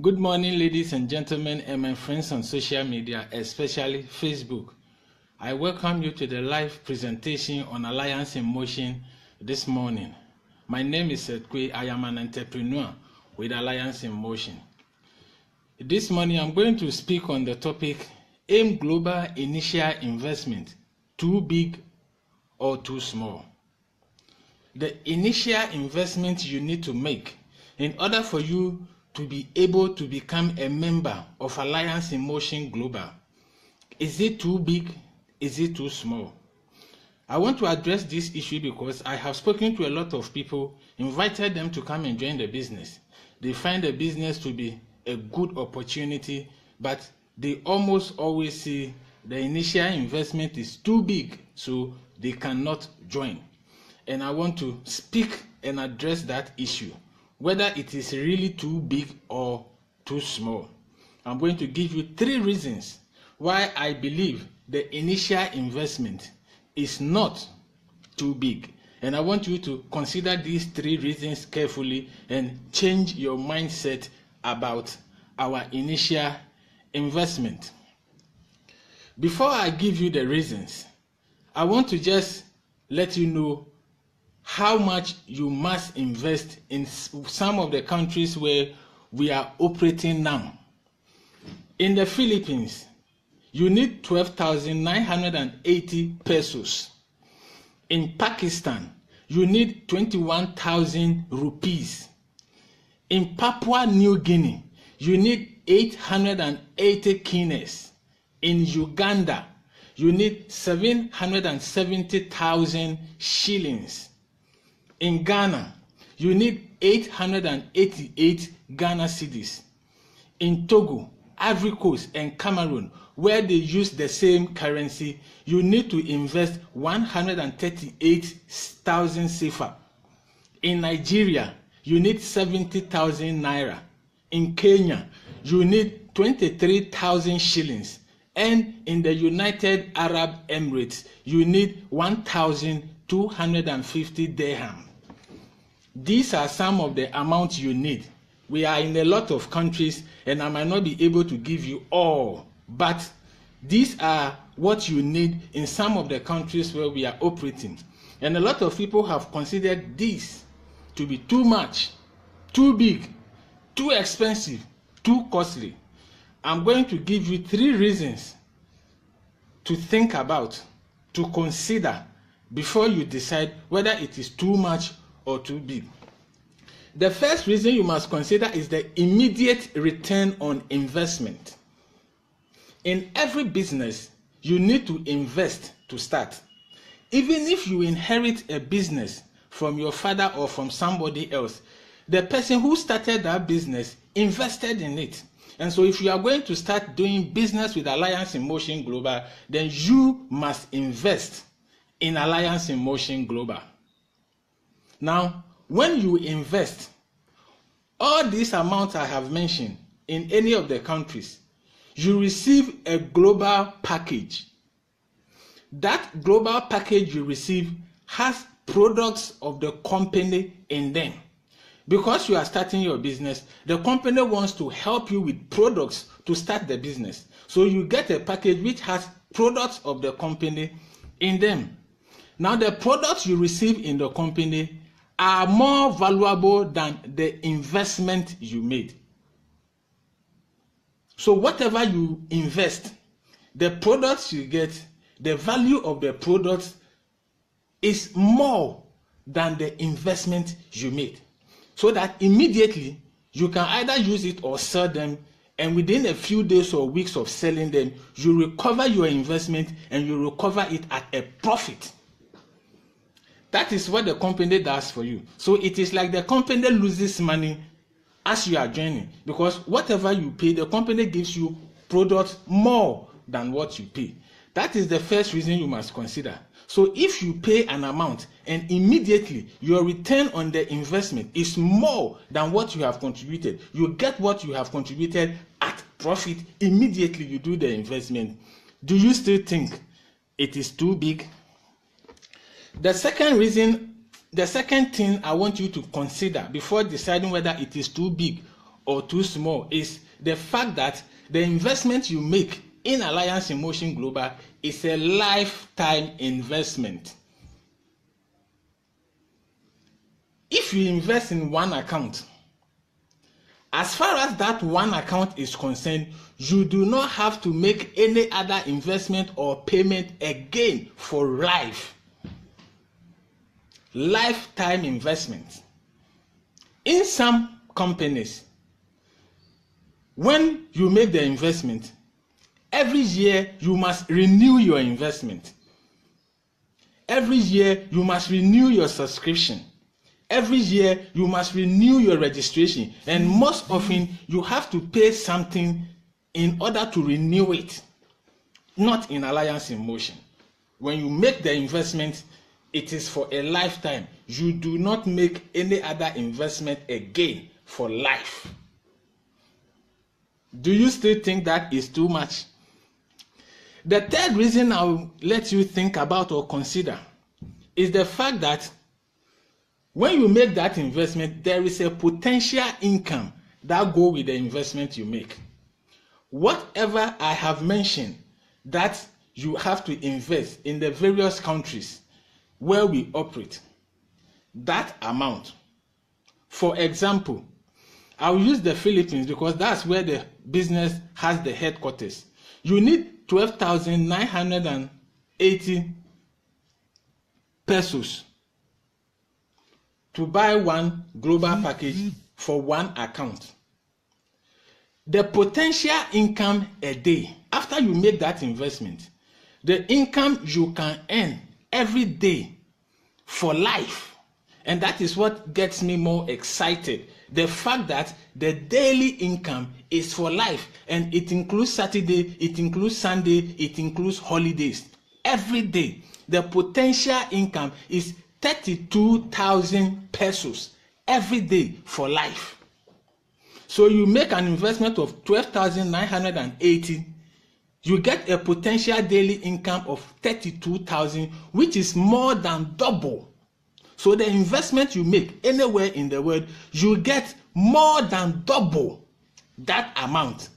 Good morning, ladies and gentlemen, and my friends on social media, especially Facebook. I welcome you to the live presentation on Alliance in Motion this morning. My name is Edkwe. I am an entrepreneur with Alliance in Motion. This morning, I'm going to speak on the topic, AIM Global Initial Investment, too big or too small? The initial investment you need to make in order for you to be able to become a member of Alliance in Motion Global. Is it too big? Is it too small? I want to address this issue because I have spoken to a lot of people, invited them to come and join the business. They find the business to be a good opportunity, but they almost always say the initial investment is too big, so they cannot join. And I want to speak and address that issue, whether it is really too big or too small. I'm going to give you 3 reasons why I believe the initial investment is not too big. And I want you to consider these 3 reasons carefully and change your mindset about our initial investment. Before I give you the reasons, I want to just let you know how much you must invest in some of the countries where we are operating now. In the Philippines, you need 12,980 pesos. In Pakistan, you need 21,000 rupees. In Papua New Guinea, you need 880 guineas. In Uganda, you need 770,000 shillings. In Ghana, you need 888 Ghana cedis. In Togo, Ivory Coast, and Cameroon, where they use the same currency, you need to invest 138,000 CFA. In Nigeria, you need 70,000 naira. In Kenya, you need 23,000 shillings. And in the United Arab Emirates, you need 1,250 dirham. These are some of the amounts you need. We are in a lot of countries and I might not be able to give you all, but these are what you need in some of the countries where we are operating. And a lot of people have considered this to be too much, too big, too expensive, too costly. I'm going to give you 3 reasons to think about, to consider before you decide whether it is too much or too big. The first reason you must consider is the immediate return on investment. In every business, you need to invest to start. Even if you inherit a business from your father or from somebody else, the person who started that business invested in it. And so if you are going to start doing business with Alliance in Motion Global, then you must invest in Alliance in Motion Global. Now, when you invest, all these amounts I have mentioned in any of the countries, you receive a global package. That global package you receive has products of the company in them. Because you are starting your business, the company wants to help you with products to start the business. So you get a package which has products of the company in them. Now the products you receive in the company are more valuable than the investment you made. So whatever you invest, the products you get, the value of the products is more than the investment you made. So that immediately you can either use it or sell them, and within a few days or weeks of selling them, you recover your investment and you recover it at a profit. That is what the company does for you. So it is like the company loses money as you are joining, because whatever you pay, the company gives you products more than what you pay. That is the first reason you must consider. So if you pay an amount and immediately your return on the investment is more than what you have contributed, you get what you have contributed at profit, immediately you do the investment. Do you still think it is too big? The second thing I want you to consider before deciding whether it is too big or too small is the fact that the investment you make in Alliance in Motion Global is a lifetime investment. If you invest in one account, as far as that one account is concerned, you do not have to make any other investment or payment again for life. Lifetime investment. In some companies, when you make the investment, every year you must renew your investment. Every year you must renew your subscription. Every year you must renew your registration, and most often you have to pay something in order to renew it. Not in Alliance in Motion. When you make the investment, it is for a lifetime. You do not make any other investment again for life. Do you still think that is too much? The third reason I'll let you think about or consider is the fact that when you make that investment, there is a potential income that goes with the investment you make. Whatever I have mentioned that you have to invest in the various countries where we operate, that amount. For example, I'll use the Philippines because that's where the business has the headquarters. You need 12,980 pesos to buy one global package for one account. The potential income a day, after you make that investment, the income you can earn every day for life. And that is what gets me more excited. The fact that the daily income is for life, and it includes Saturday, it includes Sunday, it includes holidays. Every day, the potential income is 32,000 pesos every day for life. So you make an investment of 12,980, you get a potential daily income of 32,000, which is more than double. So the investment you make anywhere in the world, you get more than double that amount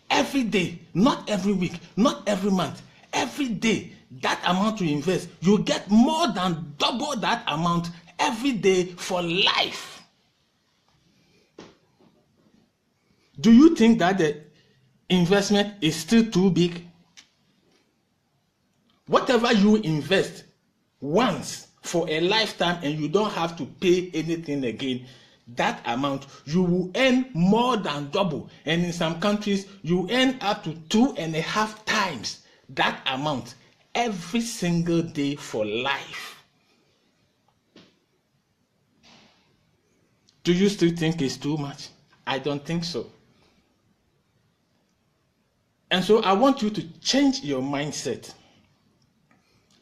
every day, not every week, not every month, every day. That amount you invest, you get more than double that amount every day for life. Do you think that the investment is still too big? Whatever you invest once for a lifetime and you don't have to pay anything again, that amount you will earn more than double. And in some countries, you earn up to 2.5 times that amount every single day for life. Do you still think it's too much? I don't think so. And so I want you to change your mindset.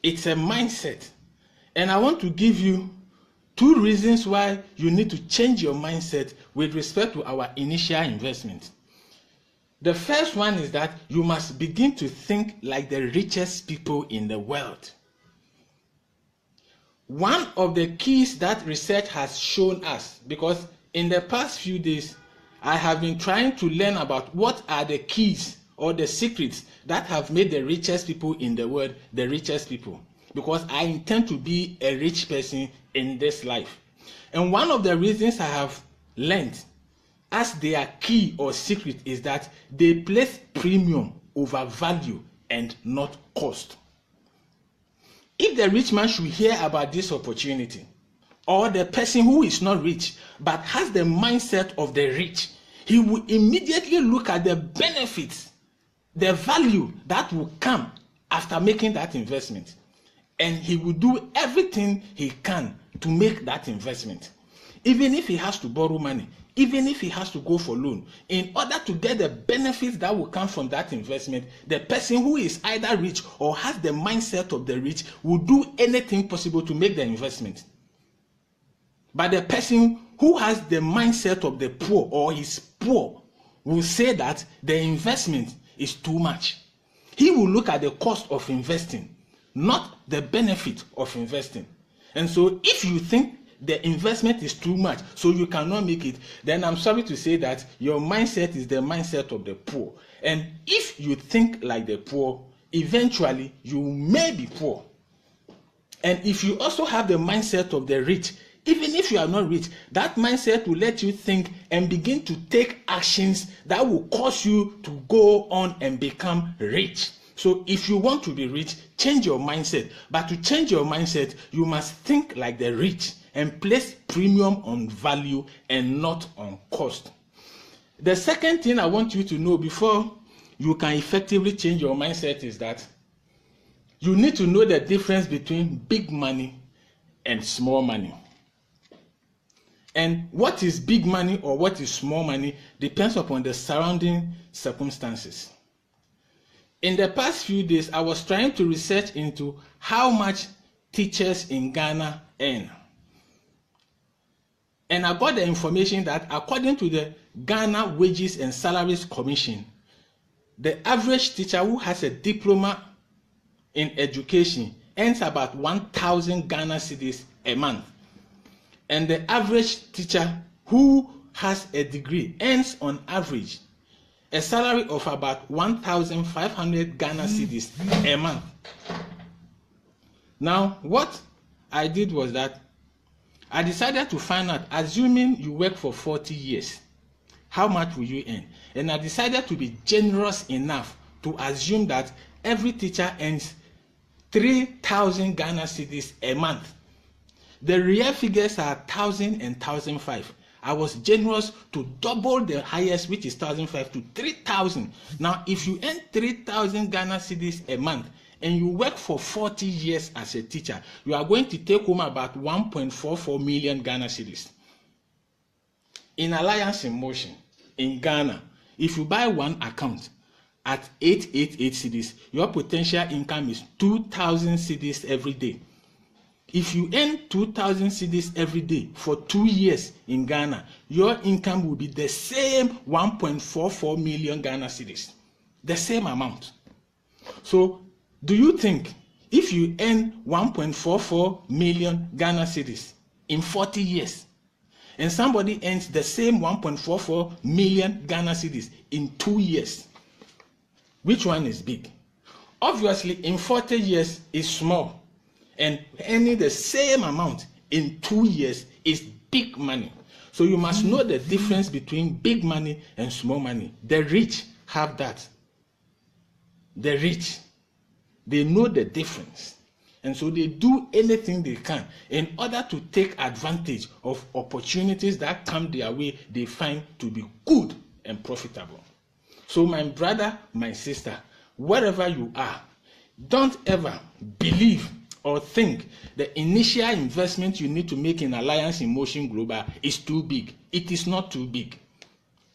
It's a mindset. And I want to give you 2 reasons why you need to change your mindset with respect to our initial investment. The first one is that you must begin to think like the richest people in the world. One of the keys that research has shown us, because in the past few days, I have been trying to learn about what are the keys or the secrets that have made the richest people in the world the richest people, because I intend to be a rich person in this life. And one of the reasons I have learned as their key or secret is that they place premium over value and not cost. If the rich man should hear about this opportunity, or the person who is not rich but has the mindset of the rich, he will immediately look at the benefits, the value that will come after making that investment. And he will do everything he can to make that investment. Even if he has to borrow money, even if he has to go for loan, in order to get the benefits that will come from that investment, the person who is either rich or has the mindset of the rich will do anything possible to make the investment. But the person who has the mindset of the poor or is poor will say that the investment is too much. He will look at the cost of investing, not the benefit of investing. And so if you think the investment is too much, so you cannot make it, then I'm sorry to say that your mindset is the mindset of the poor. And if you think like the poor, eventually you may be poor. And if you also have the mindset of the rich, even if you are not rich, that mindset will let you think and begin to take actions that will cause you to go on and become rich. So if you want to be rich, change your mindset. But to change your mindset, you must think like the rich and place premium on value and not on cost. The second thing I want you to know before you can effectively change your mindset is that you need to know the difference between big money and small money. And what is big money or what is small money depends upon the surrounding circumstances. In the past few days, I was trying to research into how much teachers in Ghana earn. And I got the information that according to the Ghana Wages and Salaries Commission, the average teacher who has a diploma in education earns about 1,000 Ghana cedis a month. And the average teacher who has a degree earns on average a salary of about 1,500 Ghana cedis a month. Now, what I did was that I decided to find out, assuming you work for 40 years, how much will you earn? And I decided to be generous enough to assume that every teacher earns 3,000 Ghana cedis a month. The real figures are 1,000 and 1,005. I was generous to double the highest, which is 1,005 to 3,000. Now, if you earn 3,000 Ghana cedis a month and you work for 40 years as a teacher, you are going to take home about 1.44 million Ghana cedis. In Alliance in Motion in Ghana, if you buy one account at 888 cedis, your potential income is 2,000 cedis every day. If you earn 2,000 cedis every day for 2 years in Ghana, your income will be the same 1.44 million Ghana cedis, the same amount. So, do you think if you earn 1.44 million Ghana cedis in 40 years, and somebody earns the same 1.44 million Ghana cedis in 2 years, which one is big? Obviously, in 40 years is small. And earning the same amount in 2 years is big money. So you must know the difference between big money and small money. The rich have that. The rich, they know the difference. And so they do anything they can in order to take advantage of opportunities that come their way they find to be good and profitable. So my brother, my sister, wherever you are, don't ever believe or think the initial investment you need to make in Alliance in Motion Global is too big. It is not too big.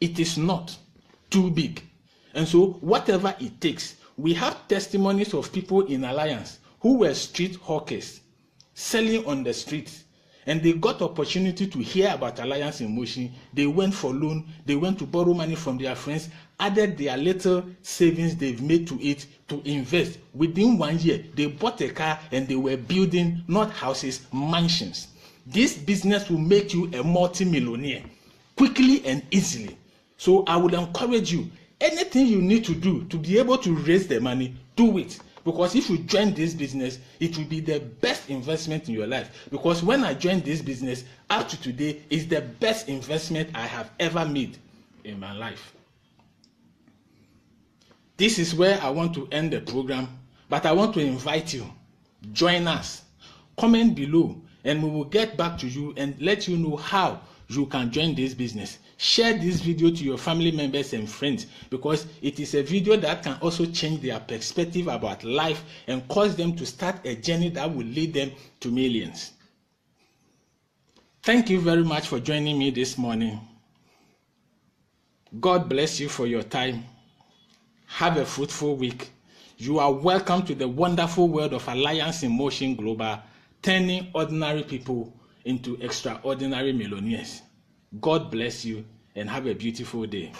It is not too big. And so whatever it takes, we have testimonies of people in Alliance who were street hawkers selling on the streets, and they got opportunity to hear about Alliance in Motion. They went for loan, they went to borrow money from their friends, added their little savings they've made to it to invest. Within 1 year, they bought a car and they were building not houses, mansions. This business will make you a multi-millionaire quickly and easily. So I would encourage you, anything you need to do to be able to raise the money, do it. Because if you join this business, it will be the best investment in your life. Because when I joined this business, up to today, it's the best investment I have ever made in my life. This is where I want to end the program, but I want to invite you. Join us. Comment below, and we will get back to you and let you know how you can join this business. Share this video to your family members and friends, because it is a video that can also change their perspective about life and cause them to start a journey that will lead them to millions. Thank you very much for joining me this morning. God bless you for your time. Have a fruitful week. You are welcome to the wonderful world of Alliance in Motion Global, turning ordinary people into extraordinary millionaires. God bless you and have a beautiful day.